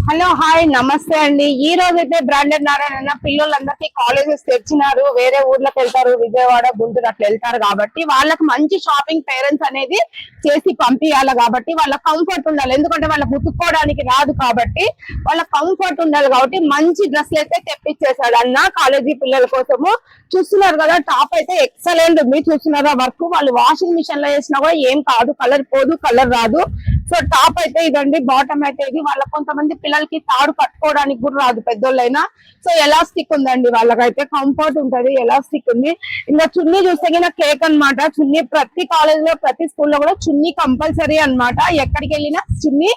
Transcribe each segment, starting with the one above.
Hello hi నమస్తే అండి. ఈ రోజు అయితే బ్రాండెడ్ నారాయణ పిల్లలందరికీ కాలేజెస్ తెచ్చినారు. వేరే ఊర్లకు వెళ్తారు, విజయవాడ గుంటూరు అట్లా వెళ్తారు కాబట్టి వాళ్ళకి మంచి షాపింగ్ పేరెంట్స్ అనేది చేసి పంపించాలి. కాబట్టి వాళ్ళ కంఫర్ట్ ఉండాలి, ఎందుకంటే వాళ్ళకి ఉతుక్కోవడానికి రాదు కాబట్టి వాళ్ళ కంఫర్ట్ ఉండాలి. కాబట్టి మంచి డ్రెస్లు అయితే తెప్పించేశాడు అన్న కాలేజీ పిల్లల కోసము. చూస్తున్నారు కదా, టాప్ అయితే ఎక్సలెంట్ ఉంది. చూస్తున్నారా వర్క్, వాళ్ళు వాషింగ్ మిషన్ లో వేసినా కూడా ఏం కాదు, కలర్ పోదు, కలర్ రాదు. సో టాప్ అయితే ఇదండి, బాటమ్ అయితే ఇది. వాళ్ళ కొంతమంది పిల్లలకి తాడు కట్టుకోవడానికి కూడా రాదు, పెద్దోళ్ళైనా. సో ఎలాస్టిక్ ఉందండి, వాళ్ళకైతే కంఫర్ట్ ఉంటది, ఎలాస్టిక్ ఉంది. ఇంకా చున్నీ చూస్తే కింద కేక్ అన్నమాట. చున్నీ ప్రతి కాలేజ్ లో ప్రతి స్కూల్లో కూడా చున్నీ కంపల్సరీ అన్నమాట. ఎక్కడికి వెళ్ళినా చున్నీ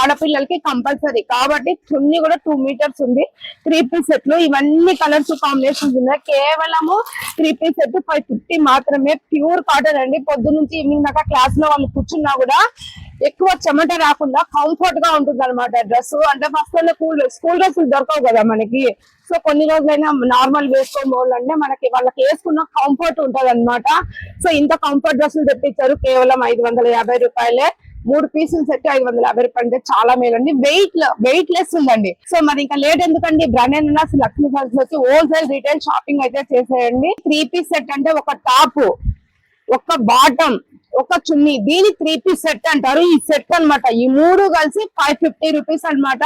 ఆడపిల్లలకి కంపల్సరీ కాబట్టి చున్నీ కూడా 2 మీటర్స్ ఉంది. 3 పీస్ సెట్లు, ఇవన్నీ కలర్స్ కాంబినేషన్స్ ఉన్నాయి. కేవలము 3 పీస్ సెట్ 550 మాత్రమే. ప్యూర్ కాటన్ అండి. పొద్దు నుంచి ఈవినింగ్ దాకా క్లాస్ లో వాళ్ళు కూర్చున్నా కూడా ఎక్కువ చెమట రాకుండా కంఫర్ట్ గా ఉంటుంది అనమాట డ్రెస్. అంటే ఫస్ట్ స్కూల్ డ్రెస్సులు దొరకవు కదా మనకి. సో కొన్ని రోజులైనా నార్మల్ వేసుకోవాలంటే మనకి వాళ్ళకి వేసుకున్న కంఫర్ట్ ఉంటది అనమాట. సో ఇంత కంఫర్ట్ డ్రెస్సులు తెప్పించారు కేవలం 550 రూపాయలే. 3 పీసులు సెట్ 550 రూపాయలు అంటే చాలా మేలండి. వెయిట్ లెస్ ఉందండి. సో మరి ఇంకా లేట్ ఎందుకండి, బ్రాండెడ్ లక్ష్మీ ఫాల్స్ వచ్చి హోల్సేల్ రీటైల్ షాపింగ్ అయితే చేసేయండి. 3 పీస్ సెట్ అంటే ఒక టాప్, ఒక బాటమ్, ఒక చున్నీ, దీని 3 పీస్ సెట్ అంటారు. ఈ సెట్ అన్నమాట. ఈ 3 కలిసి 550 రూపీస్ అనమాట.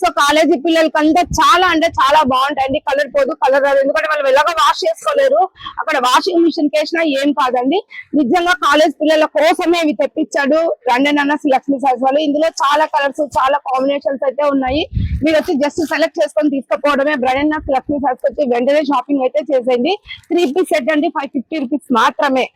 సో కాలేజీ పిల్లలకి అంతా చాలా అంటే చాలా బాగుంటాయండి. కలర్ పోదు, కలర్ రాదు, ఎందుకంటే వాళ్ళు ఎలాగో వాష్ చేసుకోలేరు. అక్కడ వాషింగ్ మిషన్ కేసినా ఏం కాదండి. నిజంగా కాలేజ్ పిల్లల కోసమే ఇవి తెప్పించాడు బ్రాండెడ్ లక్ష్మీ సారీస్ వాళ్ళు. ఇందులో చాలా కలర్స్, చాలా కాంబినేషన్స్ అయితే ఉన్నాయి. మీరు వచ్చి జస్ట్ సెలెక్ట్ చేసుకొని తీసుకుపోవడమే. బ్రాండెడ్ లక్ష్మీ సారీస్ వచ్చి వెంటనే షాపింగ్ అయితే చేసేయండి. 3 పీస్ సెట్ అండి, 550 రూపీస్ మాత్రమే.